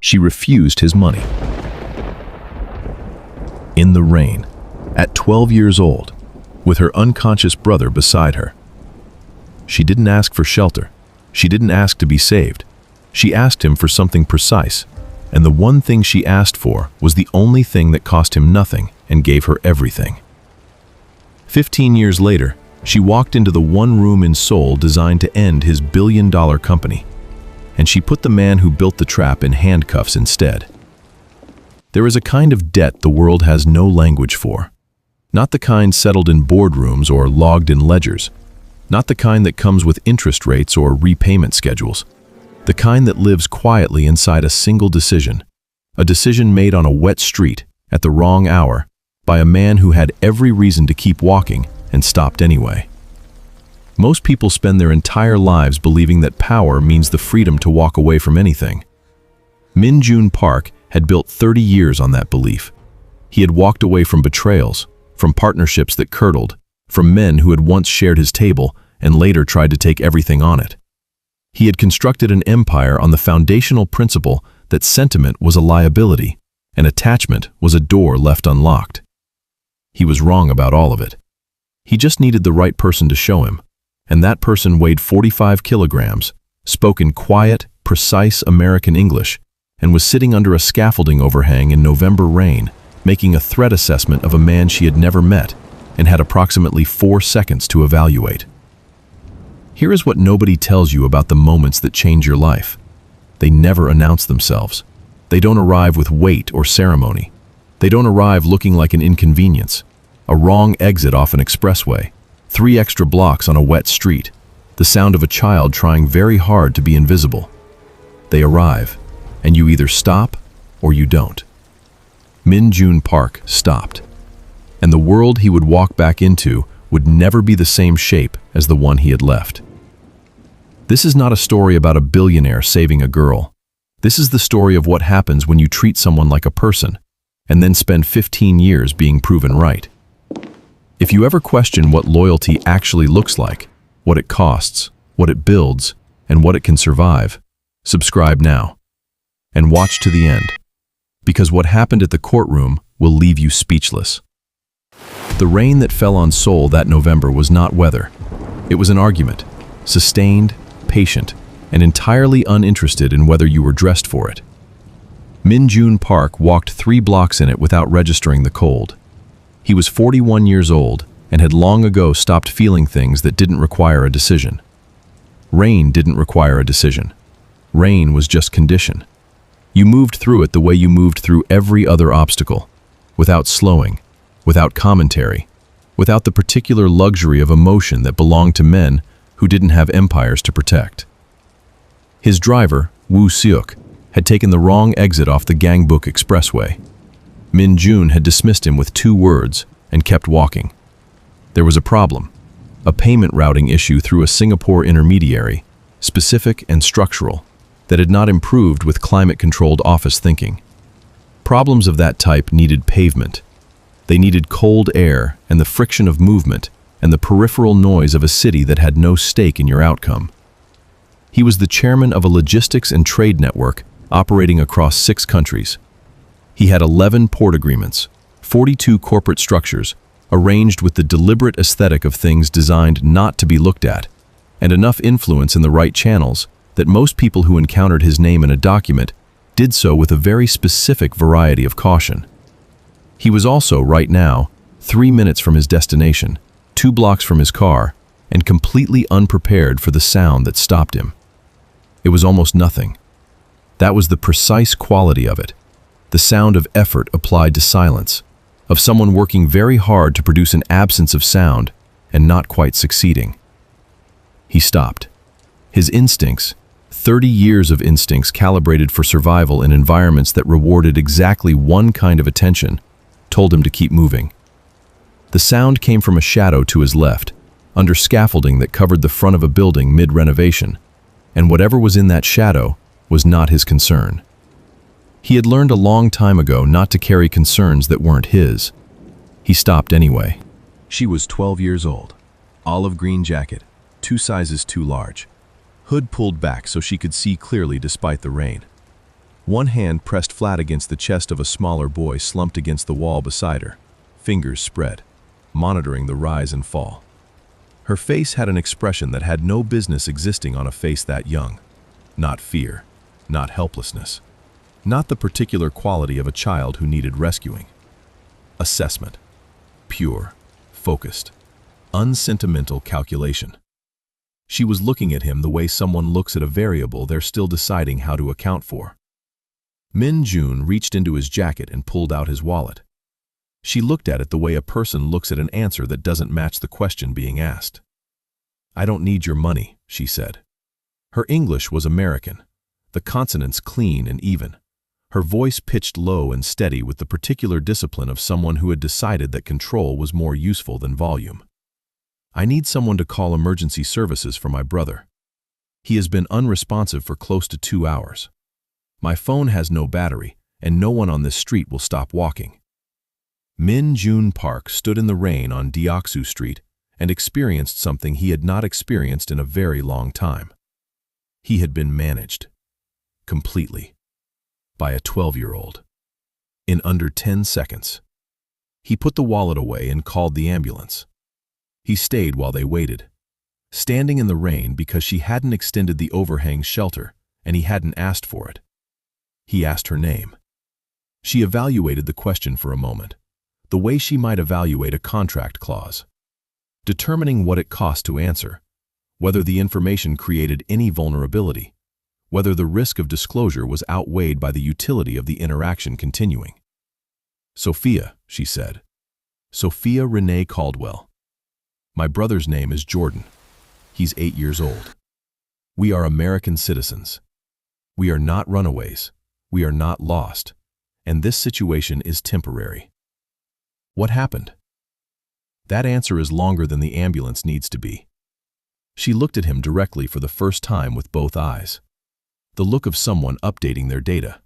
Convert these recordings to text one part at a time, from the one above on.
She refused his money. In the rain, at 12 years old, with her unconscious brother beside her. She didn't ask for shelter. She didn't ask to be saved. She asked him for something precise, and the one thing she asked for was the only thing that cost him nothing and gave her everything. 15 years later, she walked into the one room in Seoul designed to end his billion-dollar company, and she put the man who built the trap in handcuffs instead. There is a kind of debt the world has no language for. Not the kind settled in boardrooms or logged in ledgers. Not the kind that comes with interest rates or repayment schedules. The kind that lives quietly inside a single decision. A decision made on a wet street, at the wrong hour, by a man who had every reason to keep walking and stopped anyway. Most people spend their entire lives believing that power means the freedom to walk away from anything. Minjun Park had built 30 years on that belief. He had walked away from betrayals, from partnerships that curdled, from men who had once shared his table and later tried to take everything on it. He had constructed an empire on the foundational principle that sentiment was a liability and attachment was a door left unlocked. He was wrong about all of it. He just needed the right person to show him, and that person weighed 45 kilograms, spoke in quiet, precise American English, and was sitting under a scaffolding overhang in November rain, making a threat assessment of a man she had never met and had approximately 4 seconds to evaluate. Here is what nobody tells you about the moments that change your life. They never announce themselves. They don't arrive with weight or ceremony. They don't arrive looking like an inconvenience, a wrong exit off an expressway, 3 extra blocks on a wet street, the sound of a child trying very hard to be invisible. They arrive, and you either stop or you don't. Minjun Park stopped, and the world he would walk back into would never be the same shape as the one he had left. This is not a story about a billionaire saving a girl. This is the story of what happens when you treat someone like a person, and then spend 15 years being proven right. If you ever question what loyalty actually looks like, what it costs, what it builds, and what it can survive, subscribe now. And watch to the end, because what happened at the courtroom will leave you speechless. The rain that fell on Seoul that November was not weather. It was an argument, sustained, patient, and entirely uninterested in whether you were dressed for it. Minjun Park walked 3 blocks in it without registering the cold. He was 41 years old and had long ago stopped feeling things that didn't require a decision. Rain didn't require a decision. Rain was just condition. You moved through it the way you moved through every other obstacle, without slowing, without commentary, without the particular luxury of emotion that belonged to men who didn't have empires to protect. His driver, Woo Seok, had taken the wrong exit off the Gangbuk Expressway. Minjun had dismissed him with 2 words and kept walking. There was a problem, a payment routing issue through a Singapore intermediary, specific and structural, that had not improved with climate-controlled office thinking. Problems of that type needed pavement. They needed cold air and the friction of movement and the peripheral noise of a city that had no stake in your outcome. He was the chairman of a logistics and trade network operating across 6 countries. He had 11 port agreements, 42 corporate structures, arranged with the deliberate aesthetic of things designed not to be looked at, and enough influence in the right channels that most people who encountered his name in a document did so with a very specific variety of caution. He was also, right now, 3 minutes from his destination, 2 blocks from his car, and completely unprepared for the sound that stopped him. It was almost nothing. That was the precise quality of it, the sound of effort applied to silence, of someone working very hard to produce an absence of sound and not quite succeeding. He stopped. His instincts, 30 years of instincts calibrated for survival in environments that rewarded exactly one kind of attention, told him to keep moving. The sound came from a shadow to his left, under scaffolding that covered the front of a building mid-renovation, and whatever was in that shadow was not his concern. He had learned a long time ago not to carry concerns that weren't his. He stopped anyway. She was 12 years old, olive green jacket, 2 sizes too large. Hood pulled back so she could see clearly despite the rain. One hand pressed flat against the chest of a smaller boy slumped against the wall beside her, fingers spread, monitoring the rise and fall. Her face had an expression that had no business existing on a face that young. Not fear, not helplessness, not the particular quality of a child who needed rescuing. Assessment. Pure, focused, unsentimental calculation. She was looking at him the way someone looks at a variable they're still deciding how to account for. Minjun reached into his jacket and pulled out his wallet. She looked at it the way a person looks at an answer that doesn't match the question being asked. "I don't need your money," she said. Her English was American, the consonants clean and even, her voice pitched low and steady with the particular discipline of someone who had decided that control was more useful than volume. "I need someone to call emergency services for my brother. He has been unresponsive for close to 2 hours. My phone has no battery, and no one on this street will stop walking." Minjun Park stood in the rain on Deoksu Street and experienced something he had not experienced in a very long time. He had been managed. Completely. By a 12-year-old. In under 10 seconds. He put the wallet away and called the ambulance. He stayed while they waited, standing in the rain because she hadn't extended the overhang shelter and he hadn't asked for it. He asked her name. She evaluated the question for a moment, the way she might evaluate a contract clause, determining what it cost to answer, whether the information created any vulnerability, whether the risk of disclosure was outweighed by the utility of the interaction continuing. "Sophia," she said. "Sophia Renee Caldwell. My brother's name is Jordan. He's 8 years old. We are American citizens. We are not runaways. We are not lost. And this situation is temporary." "What happened?" "That answer is longer than the ambulance needs to be." She looked at him directly for the first time with both eyes. The look of someone updating their data.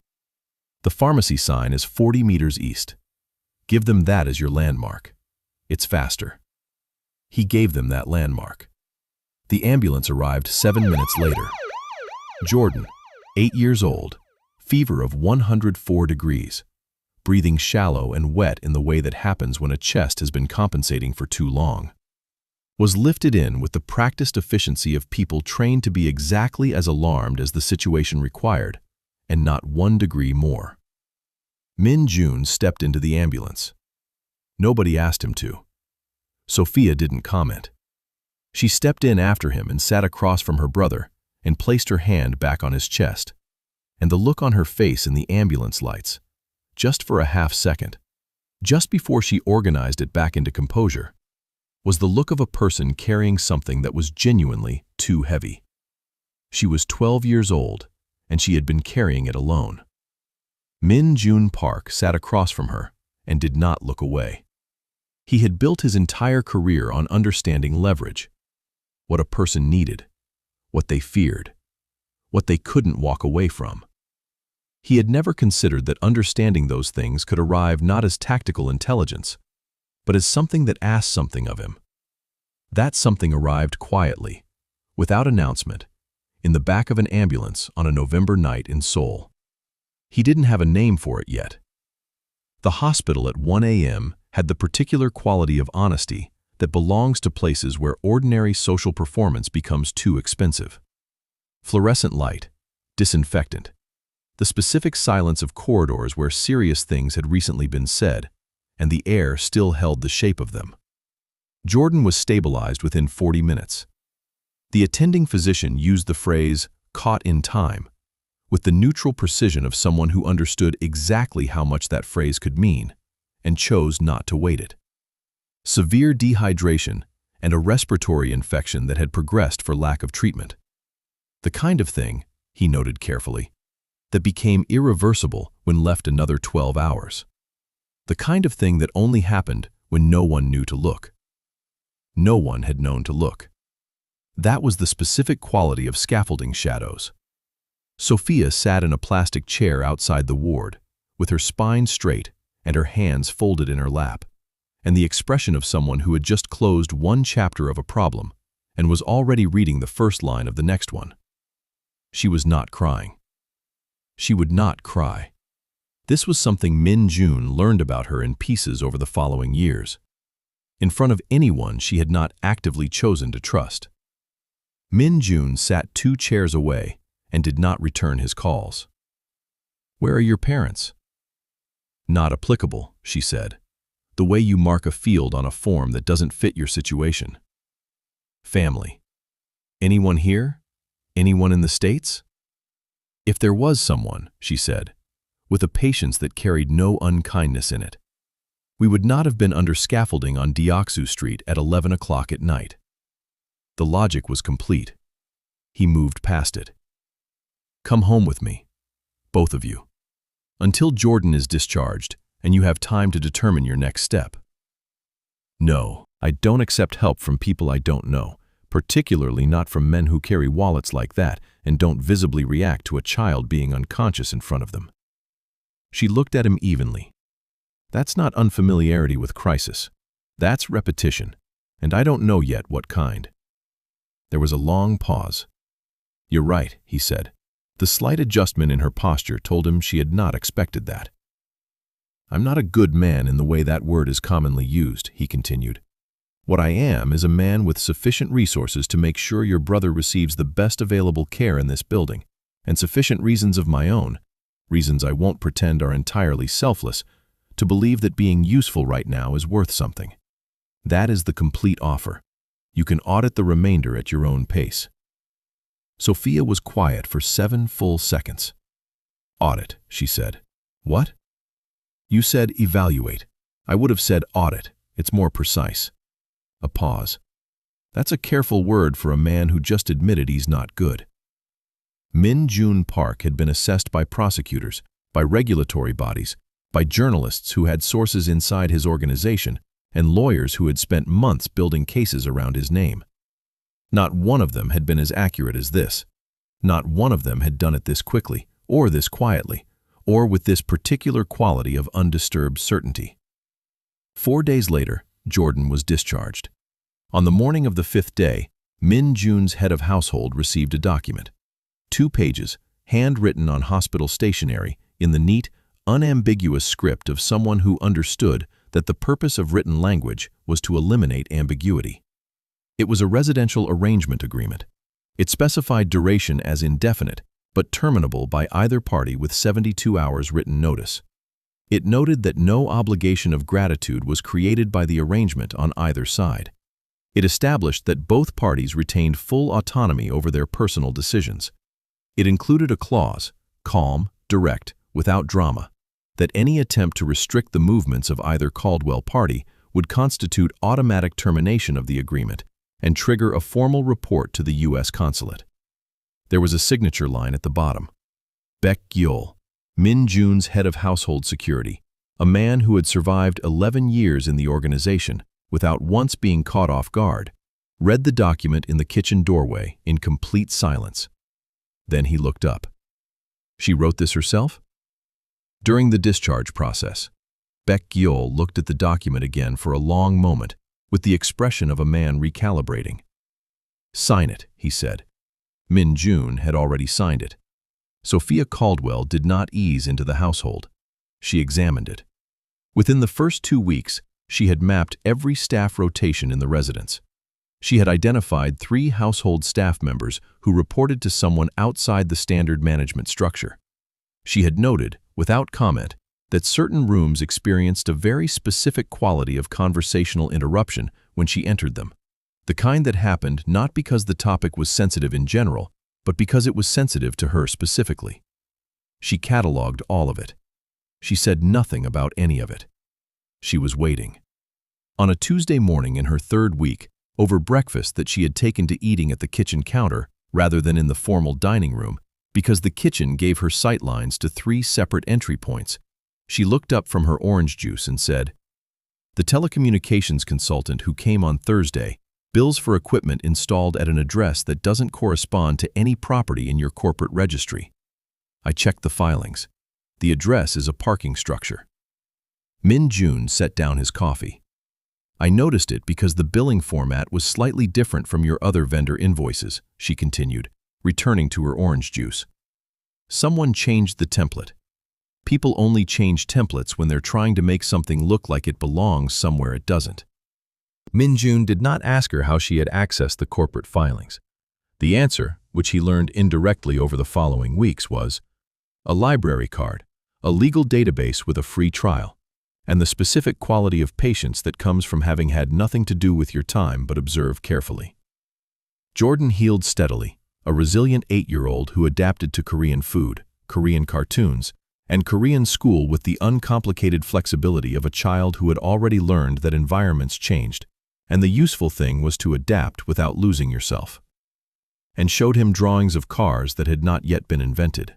"The pharmacy sign is 40 meters east. Give them that as your landmark. It's faster." He gave them that landmark. The ambulance arrived 7 minutes later. Jordan, 8 years old, fever of 104 degrees, breathing shallow and wet in the way that happens when a chest has been compensating for too long, was lifted in with the practiced efficiency of people trained to be exactly as alarmed as the situation required, and not 1 degree more. Minjun stepped into the ambulance. Nobody asked him to. Sophia didn't comment. She stepped in after him and sat across from her brother and placed her hand back on his chest, and the look on her face in the ambulance lights, just for a half second, just before she organized it back into composure, was the look of a person carrying something that was genuinely too heavy. She was 12 years old, and she had been carrying it alone. Minjun Park sat across from her and did not look away. He had built his entire career on understanding leverage, what a person needed, what they feared, what they couldn't walk away from. He had never considered that understanding those things could arrive not as tactical intelligence, but as something that asked something of him. That something arrived quietly, without announcement, in the back of an ambulance on a November night in Seoul. He didn't have a name for it yet. The hospital at 1 a.m. had the particular quality of honesty that belongs to places where ordinary social performance becomes too expensive. Fluorescent light, disinfectant, the specific silence of corridors where serious things had recently been said, and the air still held the shape of them. Jordan was stabilized within 40 minutes. The attending physician used the phrase, "caught in time," with the neutral precision of someone who understood exactly how much that phrase could mean, and chose not to weight it. Severe dehydration and a respiratory infection that had progressed for lack of treatment. The kind of thing, he noted carefully, that became irreversible when left another 12 hours. The kind of thing that only happened when no one knew to look. No one had known to look. That was the specific quality of scaffolding shadows. Sophia sat in a plastic chair outside the ward, with her spine straight and her hands folded in her lap, and the expression of someone who had just closed one chapter of a problem and was already reading the first line of the next one. She was not crying. She would not cry. This was something Minjun learned about her in pieces over the following years, in front of anyone she had not actively chosen to trust. Minjun sat 2 chairs away and did not return his calls. "Where are your parents?" "Not applicable," she said. "The way you mark a field on a form that doesn't fit your situation." "Family. Anyone here? Anyone in the States?" "If there was someone," she said, with a patience that carried no unkindness in it, "we would not have been under scaffolding on Deoksu Street at 11 o'clock at night." The logic was complete. He moved past it. "Come home with me, both of you, until Jordan is discharged and you have time to determine your next step." "No, I don't accept help from people I don't know, particularly not from men who carry wallets like that and don't visibly react to a child being unconscious in front of them." She looked at him evenly. "That's not unfamiliarity with crisis. That's repetition, and I don't know yet what kind." There was a long pause. "You're right," he said. The slight adjustment in her posture told him she had not expected that. "I'm not a good man in the way that word is commonly used," he continued. "What I am is a man with sufficient resources to make sure your brother receives the best available care in this building, and sufficient reasons of my own, reasons I won't pretend are entirely selfless, to believe that being useful right now is worth something. That is the complete offer. You can audit the remainder at your own pace." Sophia was quiet for 7 full seconds. "Audit," she said. "What?" "You said evaluate. I would have said audit. It's more precise." A pause. "That's a careful word for a man who just admitted he's not good." Minjun Park had been assessed by prosecutors, by regulatory bodies, by journalists who had sources inside his organization, and lawyers who had spent months building cases around his name. Not one of them had been as accurate as this. Not one of them had done it this quickly, or this quietly, or with this particular quality of undisturbed certainty. 4 days later, Jordan was discharged. On the morning of the 5th day, Minjun's head of household received a document. 2 pages, handwritten on hospital stationery, in the neat, unambiguous script of someone who understood that the purpose of written language was to eliminate ambiguity. It was a residential arrangement agreement. It specified duration as indefinite, but terminable by either party with 72 hours written notice. It noted that no obligation of gratitude was created by the arrangement on either side. It established that both parties retained full autonomy over their personal decisions. It included a clause, calm, direct, without drama, that any attempt to restrict the movements of either Caldwell party would constitute automatic termination of the agreement and trigger a formal report to the U.S. consulate. There was a signature line at the bottom. Baek Gyul, Minjun's head of household security, a man who had survived 11 years in the organization without once being caught off guard, read the document in the kitchen doorway in complete silence. Then he looked up. She wrote this herself? During the discharge process, Baek Gyul looked at the document again for a long moment with the expression of a man recalibrating. "Sign it," he said. Minjun had already signed it. Sophia Caldwell did not ease into the household. She examined it. Within the first 2 weeks, she had mapped every staff rotation in the residence. She had identified 3 household staff members who reported to someone outside the standard management structure. She had noted, without comment, that certain rooms experienced a very specific quality of conversational interruption when she entered them, the kind that happened not because the topic was sensitive in general, but because it was sensitive to her specifically. She catalogued all of it. She said nothing about any of it. She was waiting. On a Tuesday morning in her 3rd week, over breakfast that she had taken to eating at the kitchen counter rather than in the formal dining room, because the kitchen gave her sightlines to 3 separate entry points, she looked up from her orange juice and said, "The telecommunications consultant who came on Thursday bills for equipment installed at an address that doesn't correspond to any property in your corporate registry. I checked the filings. The address is a parking structure." Minjun set down his coffee. "I noticed it because the billing format was slightly different from your other vendor invoices," she continued, returning to her orange juice. Someone changed the template. People only change templates when they're trying to make something look like it belongs somewhere it doesn't. Minjun did not ask her how she had accessed the corporate filings. The answer, which he learned indirectly over the following weeks, was a library card, a legal database with a free trial, and the specific quality of patience that comes from having had nothing to do with your time but observe carefully. Jordan healed steadily, a resilient 8-year-old who adapted to Korean food, Korean cartoons, and Korean school with the uncomplicated flexibility of a child who had already learned that environments changed, and the useful thing was to adapt without losing yourself. And showed him drawings of cars that had not yet been invented.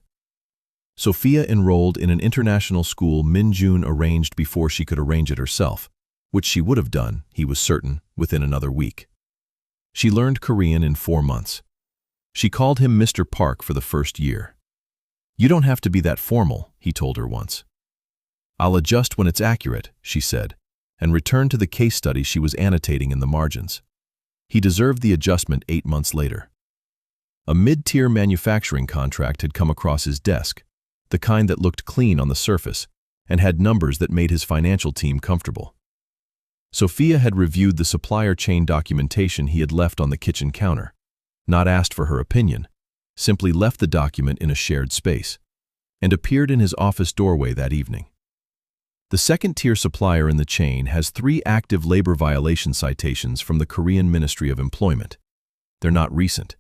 Sophia enrolled in an international school Minjun arranged before she could arrange it herself, which she would have done, he was certain, within another week. She learned Korean in 4 months. She called him Mr. Park for the first year. "You don't have to be that formal," he told her once. "I'll adjust when it's accurate," she said, and returned to the case study she was annotating in the margins. He deserved the adjustment 8 months later. A mid-tier manufacturing contract had come across his desk, the kind that looked clean on the surface and had numbers that made his financial team comfortable. Sophia had reviewed the supplier chain documentation he had left on the kitchen counter, not asked for her opinion, simply left the document in a shared space, and appeared in his office doorway that evening. The second-tier supplier in the chain has 3 active labor violation citations from the Korean Ministry of Employment. They're not recent.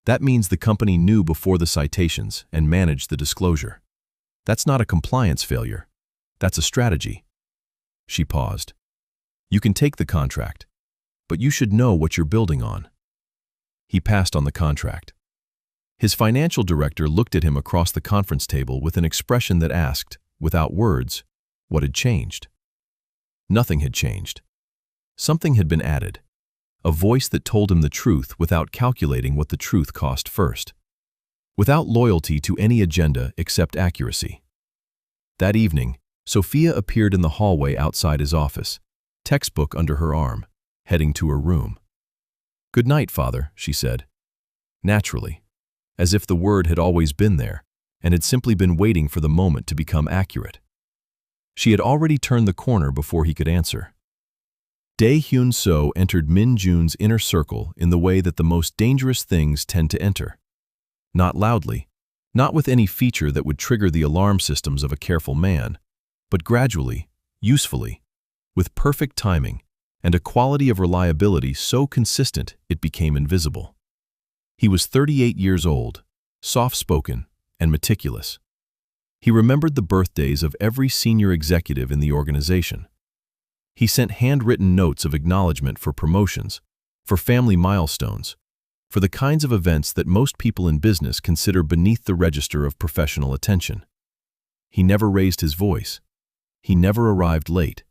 That means the company knew before the citations and managed the disclosure. That's not a compliance failure. That's a strategy. She paused. "You can take the contract, but you should know what you're building on." He passed on the contract. His financial director looked at him across the conference table with an expression that asked, without words, what had changed. Nothing had changed. Something had been added. A voice that told him the truth without calculating what the truth cost first. Without loyalty to any agenda except accuracy. That evening, Sophia appeared in the hallway outside his office, textbook under her arm, heading to her room. "Good night, Father," she said. Naturally, as if the word had always been there and had simply been waiting for the moment to become accurate. She had already turned the corner before he could answer. Dae-Hyun-so entered Minjun's inner circle in the way that the most dangerous things tend to enter. Not loudly, not with any feature that would trigger the alarm systems of a careful man, but gradually, usefully, with perfect timing and a quality of reliability so consistent it became invisible. He was 38 years old, soft-spoken, and meticulous. He remembered the birthdays of every senior executive in the organization. He sent handwritten notes of acknowledgement for promotions, for family milestones, for the kinds of events that most people in business consider beneath the register of professional attention. He never raised his voice. He never arrived late.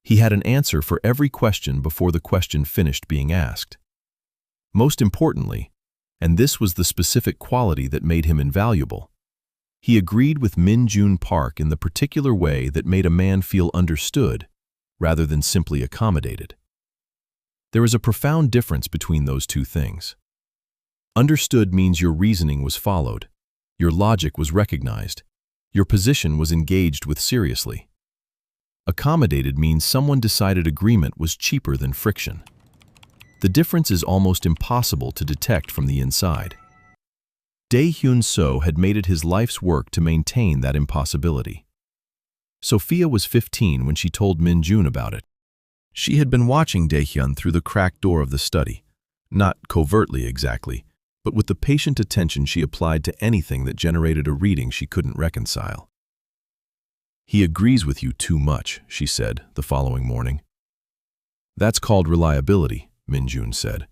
He had an answer for every question before the question finished being asked. Most importantly, and this was the specific quality that made him invaluable, he agreed with Minjun Park in the particular way that made a man feel understood rather than simply accommodated. There is a profound difference between those two things. Understood means your reasoning was followed, your logic was recognized, your position was engaged with seriously. Accommodated means someone decided agreement was cheaper than friction. The difference is almost impossible to detect from the inside. Dae-Hyun-so had made it his life's work to maintain that impossibility. Sophia was 15 when she told Minjun about it. She had been watching Dae-Hyun through the cracked door of the study, not covertly exactly, but with the patient attention she applied to anything that generated a reading she couldn't reconcile. "He agrees with you too much," she said the following morning. "That's called reliability," Minjun said.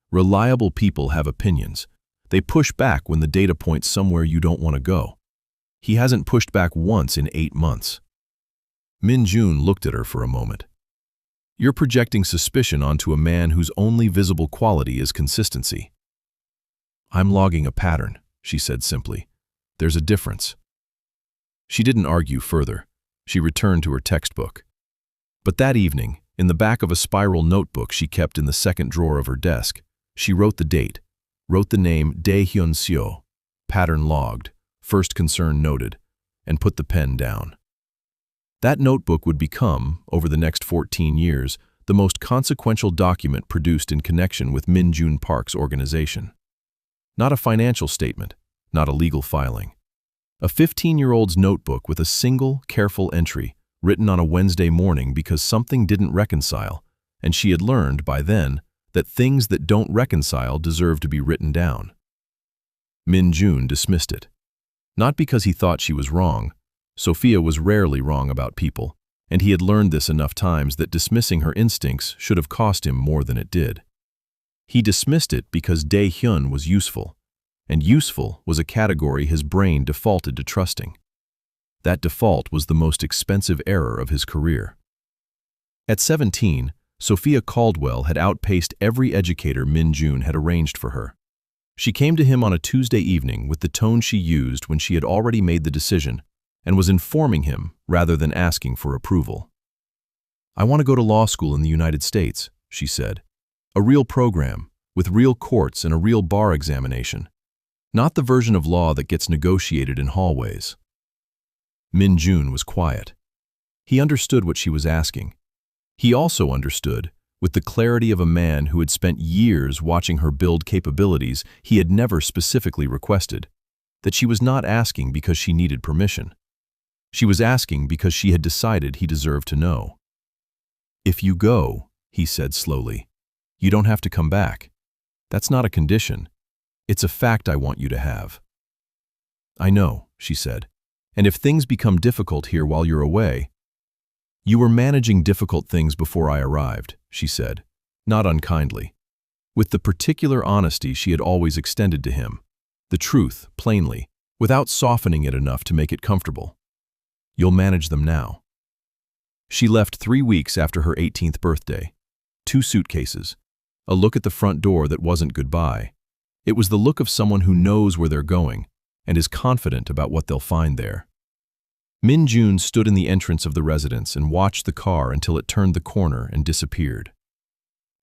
"Reliable people have opinions. They push back when the data points somewhere you don't want to go. He hasn't pushed back once in 8 months. Minjun looked at her for a moment. "You're projecting suspicion onto a man whose only visible quality is consistency." "I'm logging a pattern," she said simply. "There's a difference." She didn't argue further. She returned to her textbook. But that evening, in the back of a spiral notebook she kept in the second drawer of her desk, she wrote the date, wrote the name Dae-Hyun-seo, pattern logged, first concern noted, and put the pen down. That notebook would become, over the next 14 years, the most consequential document produced in connection with Minjun Park's organization. Not a financial statement, not a legal filing. A 15-year-old's notebook with a single, careful entry written on a Wednesday morning because something didn't reconcile, and she had learned, by then, that things that don't reconcile deserve to be written down. Minjun dismissed it. Not because he thought she was wrong. Sophia was rarely wrong about people, and he had learned this enough times that dismissing her instincts should have cost him more than it did. He dismissed it because Dae-hyun was useful, and useful was a category his brain defaulted to trusting. That default was the most expensive error of his career. At 17, Sophia Caldwell had outpaced every educator Minjun had arranged for her. She came to him on a Tuesday evening with the tone she used when she had already made the decision and was informing him rather than asking for approval. "I want to go to law school in the United States," she said. "A real program, with real courts and a real bar examination. Not the version of law that gets negotiated in hallways." Minjun was quiet. He understood what she was asking. He also understood, with the clarity of a man who had spent years watching her build capabilities he had never specifically requested, that she was not asking because she needed permission. She was asking because she had decided he deserved to know. "If you go," he said slowly, "you don't have to come back. That's not a condition. It's a fact I want you to have." "I know," she said, "and if things become difficult here while you're away—" "You were managing difficult things before I arrived," she said, not unkindly, with the particular honesty she had always extended to him, the truth, plainly, without softening it enough to make it comfortable. "You'll manage them now." She left 3 weeks after her 18th birthday. 2 suitcases. A look at the front door that wasn't goodbye. It was the look of someone who knows where they're going and is confident about what they'll find there. Minjun stood in the entrance of the residence and watched the car until it turned the corner and disappeared.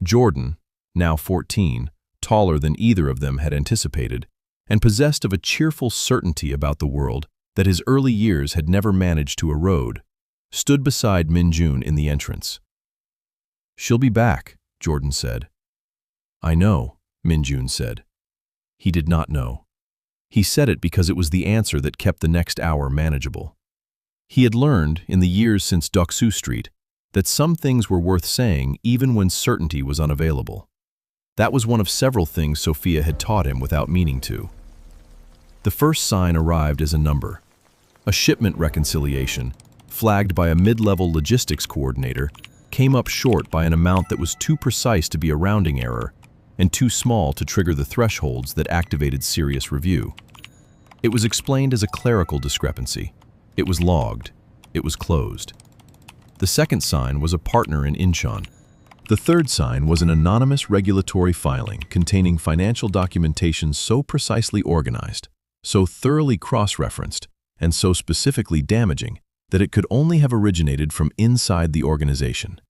Jordan, now 14, taller than either of them had anticipated, and possessed of a cheerful certainty about the world that his early years had never managed to erode, stood beside Minjun in the entrance. "She'll be back," Jordan said. "I know," Minjun said. He did not know. He said it because it was the answer that kept the next hour manageable. He had learned, in the years since Doksu Street, that some things were worth saying even when certainty was unavailable. That was one of several things Sophia had taught him without meaning to. The first sign arrived as a number. A shipment reconciliation, flagged by a mid-level logistics coordinator, came up short by an amount that was too precise to be a rounding error and too small to trigger the thresholds that activated serious review. It was explained as a clerical discrepancy. It was logged. It was closed. The second sign was a partner in Incheon. The third sign was an anonymous regulatory filing containing financial documentation so precisely organized, so thoroughly cross-referenced, and so specifically damaging that it could only have originated from inside the organization,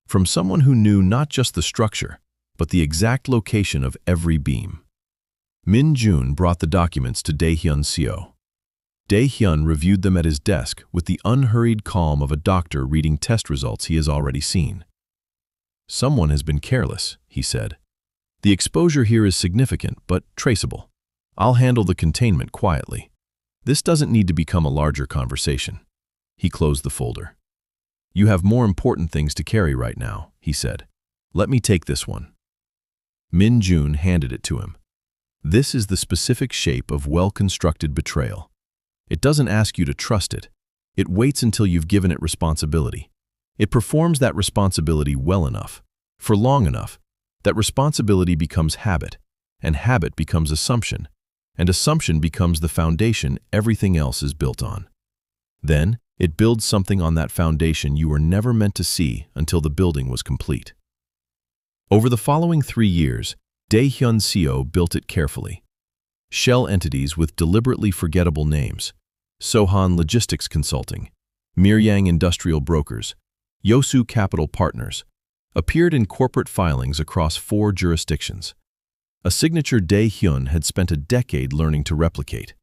from someone who knew not just the structure, but the exact location of every beam. Minjun brought the documents to Dae-hyun Seo. Dae-hyun reviewed them at his desk with the unhurried calm of a doctor reading test results he has already seen. "Someone has been careless," he said. "The exposure here is significant, but traceable. I'll handle the containment quietly. This doesn't need to become a larger conversation." He closed the folder. "You have more important things to carry right now," he said. "Let me take this one." Minjun handed it to him. "This is the specific shape of well-constructed betrayal. It doesn't ask you to trust it. It waits until you've given it responsibility. It performs that responsibility well enough, for long enough, that responsibility becomes habit, and habit becomes assumption, and assumption becomes the foundation everything else is built on. Then, it builds something on that foundation you were never meant to see until the building was complete." Over the following 3 years, Dae-hyun Seo built it carefully. Shell entities with deliberately forgettable names, Sohan Logistics Consulting, Miryang Industrial Brokers, Yosu Capital Partners, appeared in corporate filings across 4 jurisdictions. A signature Dae-hyun had spent a decade learning to replicate.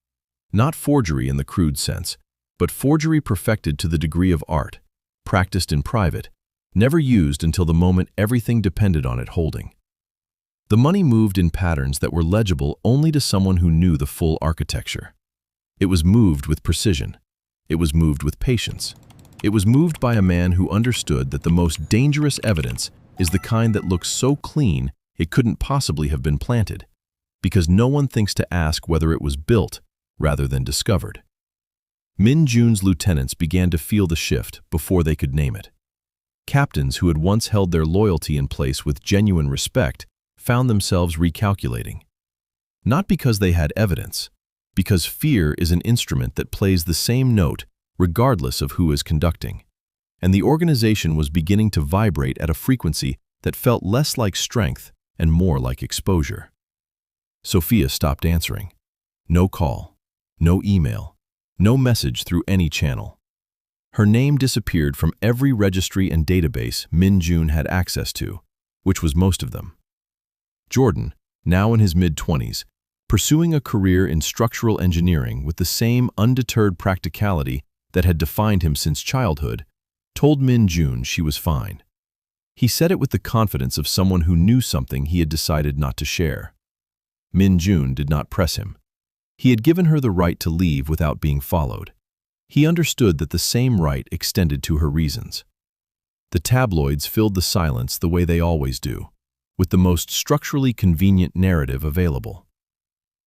Not forgery in the crude sense, but forgery perfected to the degree of art, practiced in private, never used until the moment everything depended on it holding. The money moved in patterns that were legible only to someone who knew the full architecture. It was moved with precision. It was moved with patience. It was moved by a man who understood that the most dangerous evidence is the kind that looks so clean it couldn't possibly have been planted, because no one thinks to ask whether it was built rather than discovered. Minjun's lieutenants began to feel the shift before they could name it. Captains who had once held their loyalty in place with genuine respect found themselves recalculating. Not because they had evidence, because fear is an instrument that plays the same note regardless of who is conducting, and the organization was beginning to vibrate at a frequency that felt less like strength and more like exposure. Sophia stopped answering. No call, no email, no message through any channel. Her name disappeared from every registry and database Minjun had access to, which was most of them. Jordan, now in his mid-20s, pursuing a career in structural engineering with the same undeterred practicality that had defined him since childhood, told Minjun she was fine. He said it with the confidence of someone who knew something he had decided not to share. Minjun did not press him. He had given her the right to leave without being followed. He understood that the same right extended to her reasons. The tabloids filled the silence the way they always do, with the most structurally convenient narrative available.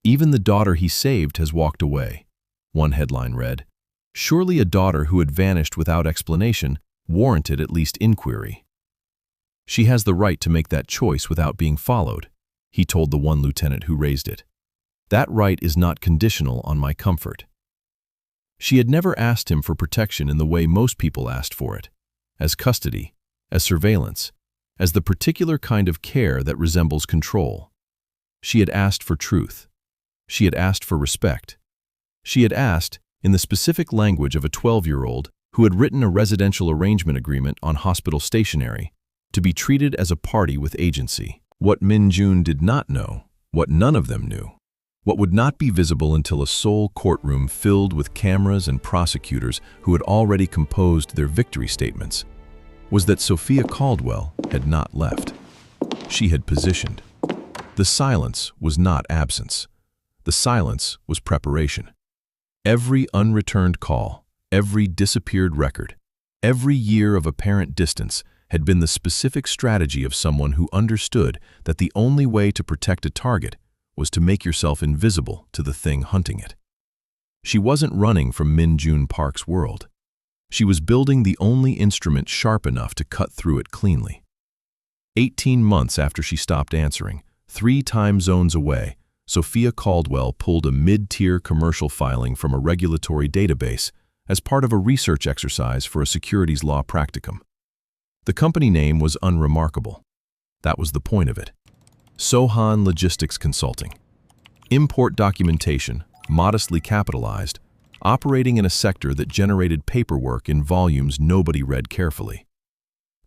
Even the daughter he saved has walked away, one headline read. Surely a daughter who had vanished without explanation warranted at least inquiry. She has the right to make that choice without being followed, he told the one lieutenant who raised it. That right is not conditional on my comfort. She had never asked him for protection in the way most people asked for it, as custody, as surveillance, as the particular kind of care that resembles control. She had asked for truth. She had asked for respect. She had asked, in the specific language of a 12-year-old who had written a residential arrangement agreement on hospital stationery, to be treated as a party with agency. What Minjun did not know, what none of them knew, what would not be visible until a Seoul courtroom filled with cameras and prosecutors who had already composed their victory statements, was that Sophia Caldwell had not left. She had positioned. The silence was not absence. The silence was preparation. Every unreturned call, every disappeared record, every year of apparent distance had been the specific strategy of someone who understood that the only way to protect a target was to make yourself invisible to the thing hunting it. She wasn't running from Minjun Park's world. She was building the only instrument sharp enough to cut through it cleanly. 18 months after she stopped answering, 3 time zones away, Sophia Caldwell pulled a mid-tier commercial filing from a regulatory database as part of a research exercise for a securities law practicum. The company name was unremarkable. That was the point of it. Sohan Logistics Consulting. Import documentation, modestly capitalized, operating in a sector that generated paperwork in volumes nobody read carefully.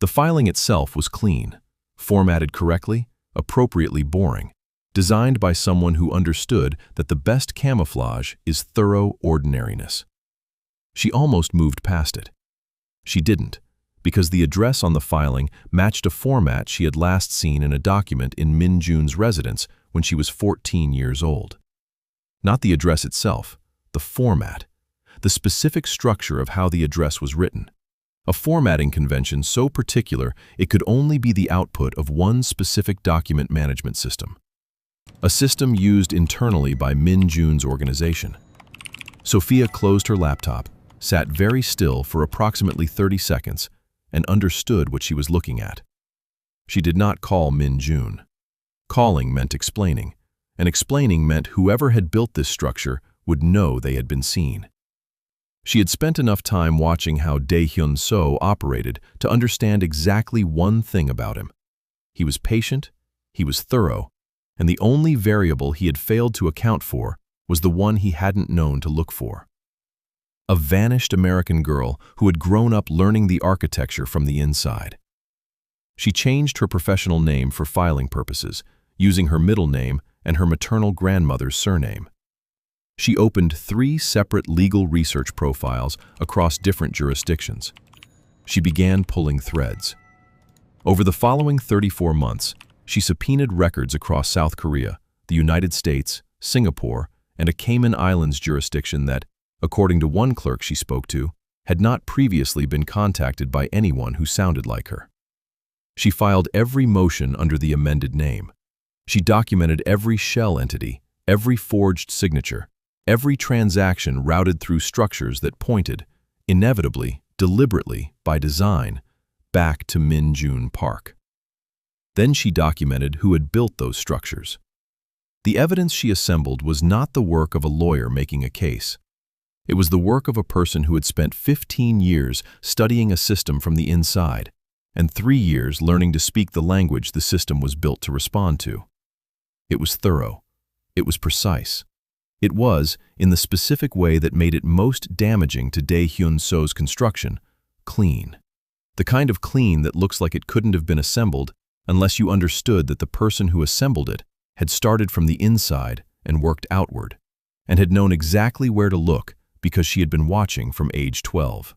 The filing itself was clean, formatted correctly, appropriately boring, designed by someone who understood that the best camouflage is thorough ordinariness. She almost moved past it. She didn't, because the address on the filing matched a format she had last seen in a document in Minjun's residence when she was 14 years old. Not the address itself, the format, the specific structure of how the address was written. A formatting convention so particular it could only be the output of one specific document management system. A system used internally by Minjun's organization. Sophia closed her laptop, sat very still for approximately 30 seconds, and understood what she was looking at. She did not call Minjun. Calling meant explaining, and explaining meant whoever had built this structure would know they had been seen. She had spent enough time watching how Dae-hyun So operated to understand exactly one thing about him. He was patient, he was thorough, and the only variable he had failed to account for was the one he hadn't known to look for. A vanished American girl who had grown up learning the architecture from the inside. She changed her professional name for filing purposes, using her middle name and her maternal grandmother's surname. She opened 3 separate legal research profiles across different jurisdictions. She began pulling threads. Over the following 34 months, she subpoenaed records across South Korea, the United States, Singapore, and a Cayman Islands jurisdiction that, according to one clerk she spoke to, had not previously been contacted by anyone who sounded like her. She filed every motion under the amended name. She documented every shell entity, every forged signature, every transaction routed through structures that pointed, inevitably, deliberately, by design, back to Minjun Park. Then she documented who had built those structures. The evidence she assembled was not the work of a lawyer making a case. It was the work of a person who had spent 15 years studying a system from the inside, and 3 years learning to speak the language the system was built to respond to. It was thorough. It was precise. It was, in the specific way that made it most damaging to Dae-Hyun-so's construction, clean. The kind of clean that looks like it couldn't have been assembled unless you understood that the person who assembled it had started from the inside and worked outward, and had known exactly where to look because she had been watching from age 12.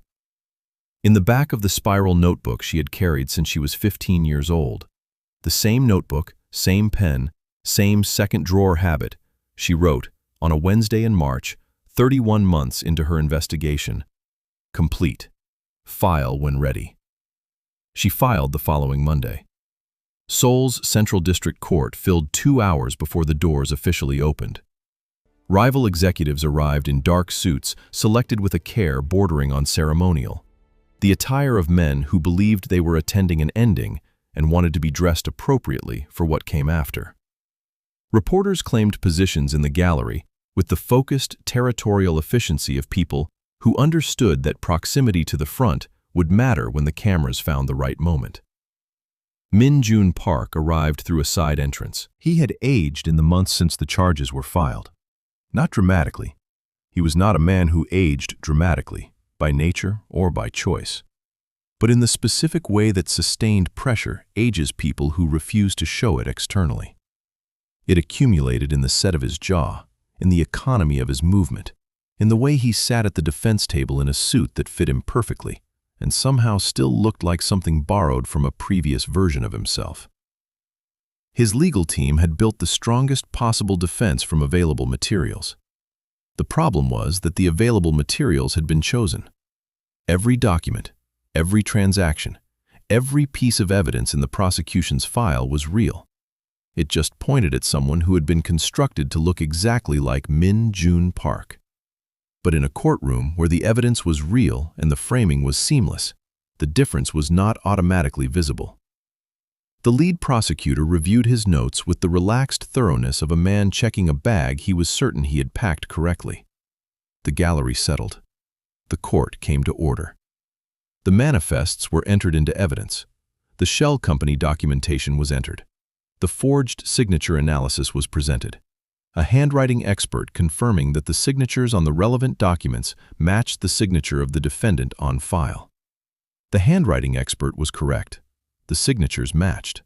In the back of the spiral notebook she had carried since she was 15 years old, the same notebook, same pen, same second drawer habit, she wrote, on a Wednesday in March, 31 months into her investigation, complete. File when ready. She filed the following Monday. Seoul's Central District Court filled 2 hours before the doors officially opened. Rival executives arrived in dark suits selected with a care bordering on ceremonial, the attire of men who believed they were attending an ending and wanted to be dressed appropriately for what came after. Reporters claimed positions in the gallery with the focused territorial efficiency of people who understood that proximity to the front would matter when the cameras found the right moment. Minjun Park arrived through a side entrance. He had aged in the months since the charges were filed. Not dramatically. He was not a man who aged dramatically, by nature or by choice, but in the specific way that sustained pressure ages people who refuse to show it externally. It accumulated in the set of his jaw, in the economy of his movement, in the way he sat at the defense table in a suit that fit him perfectly, and somehow still looked like something borrowed from a previous version of himself. His legal team had built the strongest possible defense from available materials. The problem was that the available materials had been chosen. Every document, every transaction, every piece of evidence in the prosecution's file was real. It just pointed at someone who had been constructed to look exactly like Minjun Park. But in a courtroom where the evidence was real and the framing was seamless, the difference was not automatically visible. The lead prosecutor reviewed his notes with the relaxed thoroughness of a man checking a bag he was certain he had packed correctly. The gallery settled. The court came to order. The manifests were entered into evidence. The shell company documentation was entered. The forged signature analysis was presented. A handwriting expert confirming that the signatures on the relevant documents matched the signature of the defendant on file. The handwriting expert was correct. The signatures matched.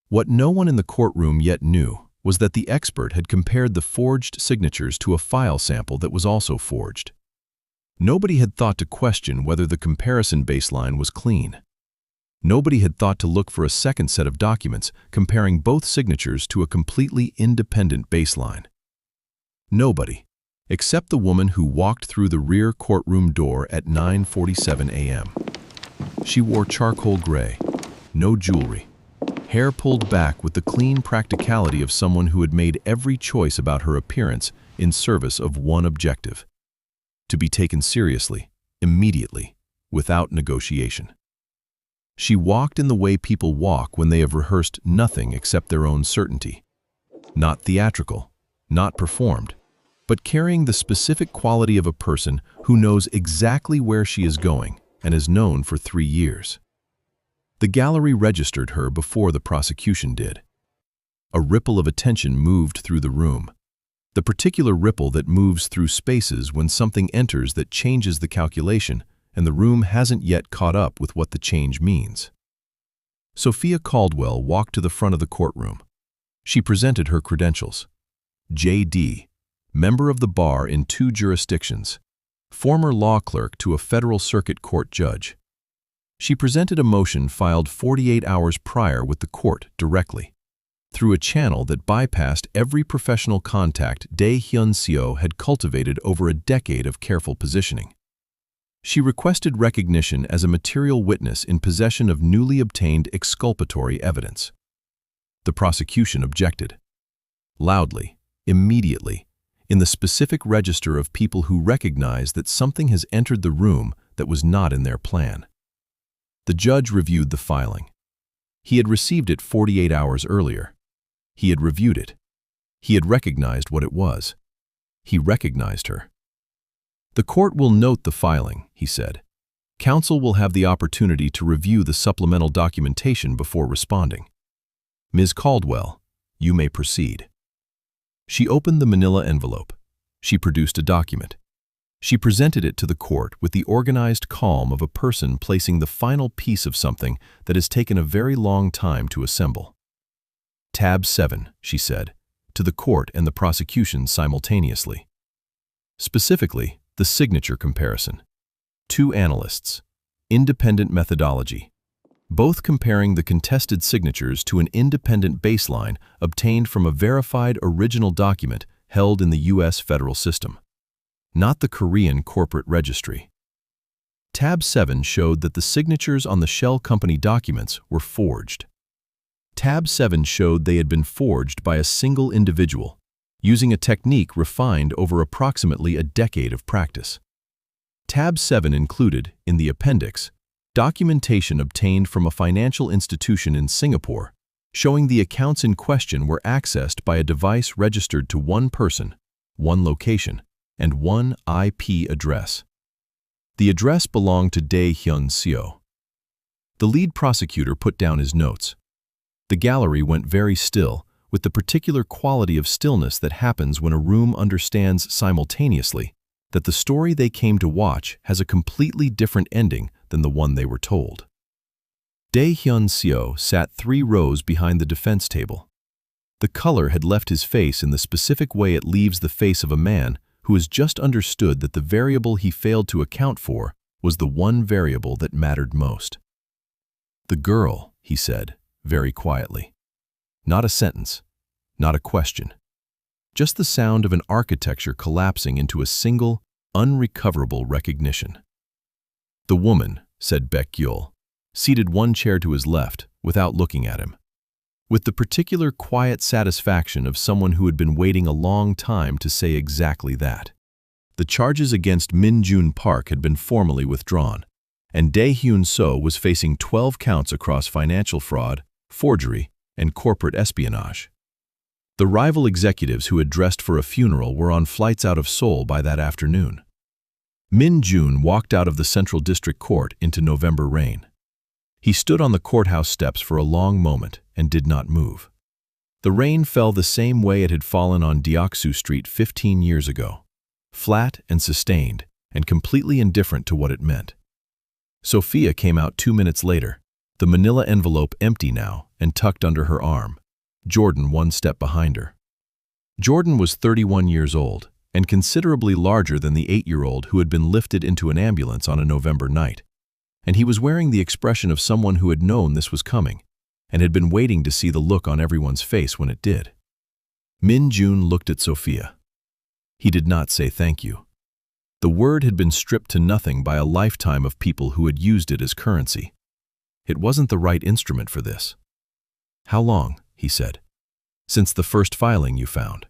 What no one in the courtroom yet knew was that the expert had compared the forged signatures to a file sample that was also forged. Nobody had thought to question whether the comparison baseline was clean. Nobody had thought to look for a second set of documents comparing both signatures to a completely independent baseline. Nobody, except the woman who walked through the rear courtroom door at 9:47 a.m. She wore charcoal gray, no jewelry, hair pulled back with the clean practicality of someone who had made every choice about her appearance in service of one objective: to be taken seriously, immediately, without negotiation. She walked in the way people walk when they have rehearsed nothing except their own certainty. Not theatrical, not performed, but carrying the specific quality of a person who knows exactly where she is going and is known for 3 years. The gallery registered her before the prosecution did. A ripple of attention moved through the room. The particular ripple that moves through spaces when something enters that changes the calculation and the room hasn't yet caught up with what the change means. Sophia Caldwell walked to the front of the courtroom. She presented her credentials. J.D., member of the bar in 2 jurisdictions, former law clerk to a federal circuit court judge. She presented a motion filed 48 hours prior with the court directly, through a channel that bypassed every professional contact Dae-hyun-seo had cultivated over a decade of careful positioning. She requested recognition as a material witness in possession of newly obtained exculpatory evidence. The prosecution objected. Loudly, immediately, in the specific register of people who recognize that something has entered the room that was not in their plan. The judge reviewed the filing. He had received it 48 hours earlier. He had reviewed it. He had recognized what it was. He recognized her. "The court will note the filing," he said. "Counsel will have the opportunity to review the supplemental documentation before responding. Ms. Caldwell, you may proceed." She opened the manila envelope. She produced a document. She presented it to the court with the organized calm of a person placing the final piece of something that has taken a very long time to assemble. "Tab 7, she said, to the court and the prosecution simultaneously. Specifically, the signature comparison. 2 analysts. Independent methodology. Both comparing the contested signatures to an independent baseline obtained from a verified original document held in the U.S. federal system, not the Korean corporate registry. Tab 7 showed that the signatures on the shell company documents were forged. Tab 7 showed they had been forged by a single individual, using a technique refined over approximately a decade of practice. Tab 7 included, in the appendix, documentation obtained from a financial institution in Singapore, showing the accounts in question were accessed by a device registered to one person, one location, and one IP address. The address belonged to Dae-hyun-seo. The lead prosecutor put down his notes. The gallery went very still, with the particular quality of stillness that happens when a room understands simultaneously that the story they came to watch has a completely different ending than the one they were told. Dae-hyun-seo sat 3 rows behind the defense table. The color had left his face in the specific way it leaves the face of a man who has just understood that the variable he failed to account for was the one variable that mattered most. "The girl," he said, very quietly. Not a sentence, not a question. Just the sound of an architecture collapsing into a single, unrecoverable recognition. "The woman," said Baek-yeol, seated 1 chair to his left, without looking at him, with the particular quiet satisfaction of someone who had been waiting a long time to say exactly that. The charges against Minjun Park had been formally withdrawn, and Dae-hyun-seo was facing 12 counts across financial fraud, forgery, and corporate espionage. The rival executives who had dressed for a funeral were on flights out of Seoul by that afternoon. Minjun walked out of the Central District Court into November rain. He stood on the courthouse steps for a long moment and did not move. The rain fell the same way it had fallen on Deoksu Street 15 years ago, flat and sustained, and completely indifferent to what it meant. Sophia came out 2 minutes later, the manila envelope empty now and tucked under her arm, Jordan 1 step behind her. Jordan was 31 years old and considerably larger than the 8-year-old who had been lifted into an ambulance on a November night, and he was wearing the expression of someone who had known this was coming and had been waiting to see the look on everyone's face when it did. Minjun looked at Sophia. He did not say thank you. The word had been stripped to nothing by a lifetime of people who had used it as currency. It wasn't the right instrument for this. "How long?" he said. "Since the first filing you found?"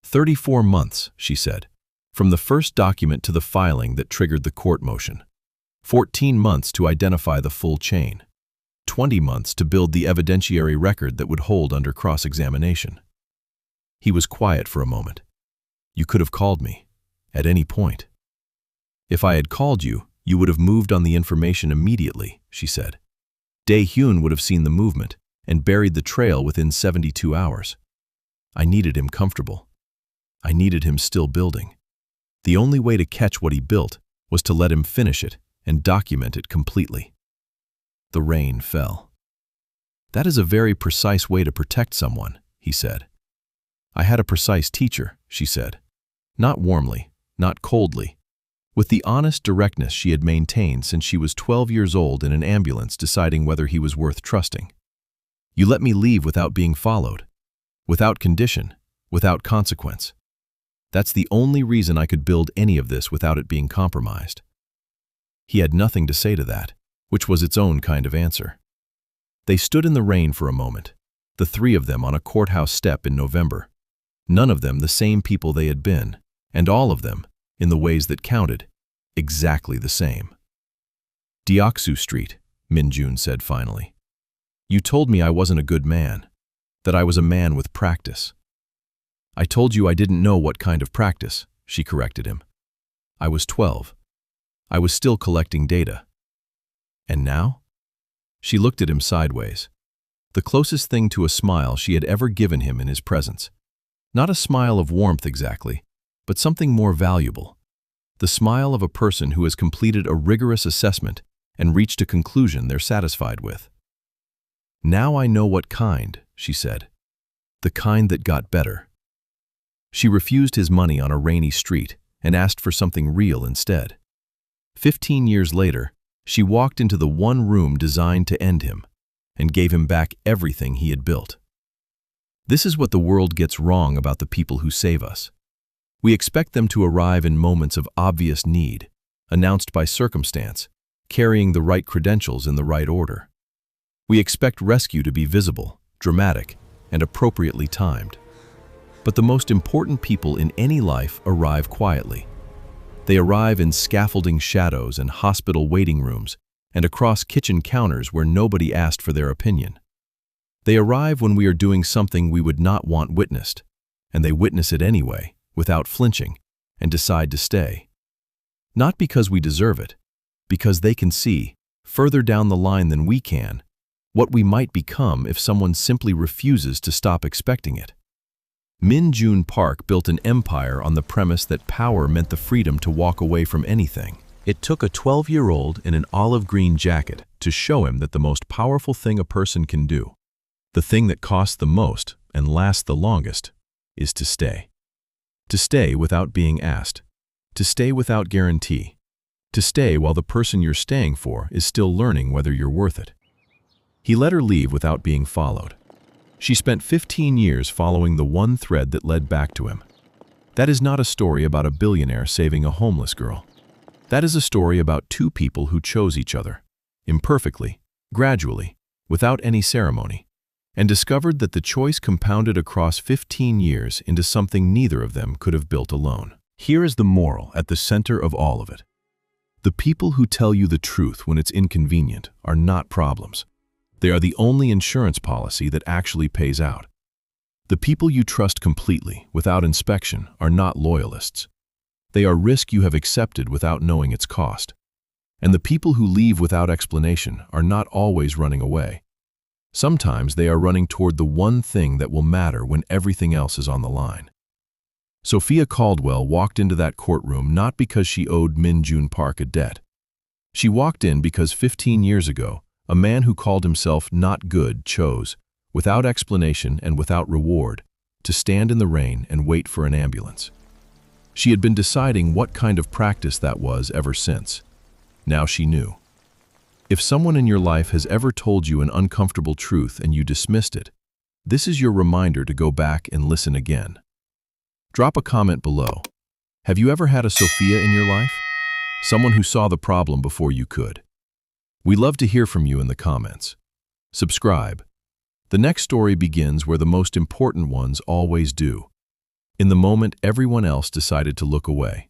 34 months, she said, from the first document to the filing that triggered the court motion. 14 months to identify the full chain. 20 months to build the evidentiary record that would hold under cross-examination. He was quiet for a moment. "You could have called me, at any point." "If I had called you, you would have moved on the information immediately," she said. "Dae-hyun would have seen the movement and buried the trail within 72 hours. I needed him comfortable. I needed him still building. The only way to catch what he built was to let him finish it and document it completely." The rain fell. "That is a very precise way to protect someone," he said. "I had a precise teacher," she said. Not warmly, not coldly, with the honest directness she had maintained since she was 12 years old in an ambulance deciding whether he was worth trusting. You let me leave without being followed, without condition, without consequence. That's the only reason I could build any of this without it being compromised. He had nothing to say to that, which was its own kind of answer. They stood in the rain for a moment, the three of them on a courthouse step in November. None of them the same people they had been, and all of them, in the ways that counted, exactly the same. Deoksu Street, Minjun said finally. You told me I wasn't a good man, that I was a man with practice. I told you I didn't know what kind of practice, she corrected him. I was 12. I was still collecting data. And now? She looked at him sideways, the closest thing to a smile she had ever given him in his presence. Not a smile of warmth exactly, but something more valuable. The smile of a person who has completed a rigorous assessment and reached a conclusion they're satisfied with. Now I know what kind, she said. The kind that got better. She refused his money on a rainy street and asked for something real instead. 15 years later, she walked into the one room designed to end him and gave him back everything he had built. This is what the world gets wrong about the people who save us. We expect them to arrive in moments of obvious need, announced by circumstance, carrying the right credentials in the right order. We expect rescue to be visible, dramatic, and appropriately timed. But the most important people in any life arrive quietly. They arrive in scaffolding shadows and hospital waiting rooms and across kitchen counters where nobody asked for their opinion. They arrive when we are doing something we would not want witnessed, and they witness it anyway, without flinching, and decide to stay. Not because we deserve it, because they can see, further down the line than we can, what we might become if someone simply refuses to stop expecting it. Minjun Park built an empire on the premise that power meant the freedom to walk away from anything. It took a 12-year-old in an olive green jacket to show him that the most powerful thing a person can do, the thing that costs the most and lasts the longest, is to stay. To stay without being asked. To stay without guarantee. To stay while the person you're staying for is still learning whether you're worth it. He let her leave without being followed. She spent 15 years following the one thread that led back to him. That is not a story about a billionaire saving a homeless girl. That is a story about two people who chose each other, imperfectly, gradually, without any ceremony, and discovered that the choice compounded across 15 years into something neither of them could have built alone. Here is the moral at the center of all of it. The people who tell you the truth when it's inconvenient are not problems. They are the only insurance policy that actually pays out. The people you trust completely, without inspection, are not loyalists. They are risk you have accepted without knowing its cost. And the people who leave without explanation are not always running away. Sometimes they are running toward the one thing that will matter when everything else is on the line. Sophia Caldwell walked into that courtroom not because she owed Minjun Park a debt. She walked in because 15 years ago, a man who called himself not good chose, without explanation and without reward, to stand in the rain and wait for an ambulance. She had been deciding what kind of practice that was ever since. Now she knew. If someone in your life has ever told you an uncomfortable truth and you dismissed it, this is your reminder to go back and listen again. Drop a comment below. Have you ever had a Sophia in your life? Someone who saw the problem before you could. We love to hear from you in the comments. Subscribe. The next story begins where the most important ones always do. In the moment everyone else decided to look away.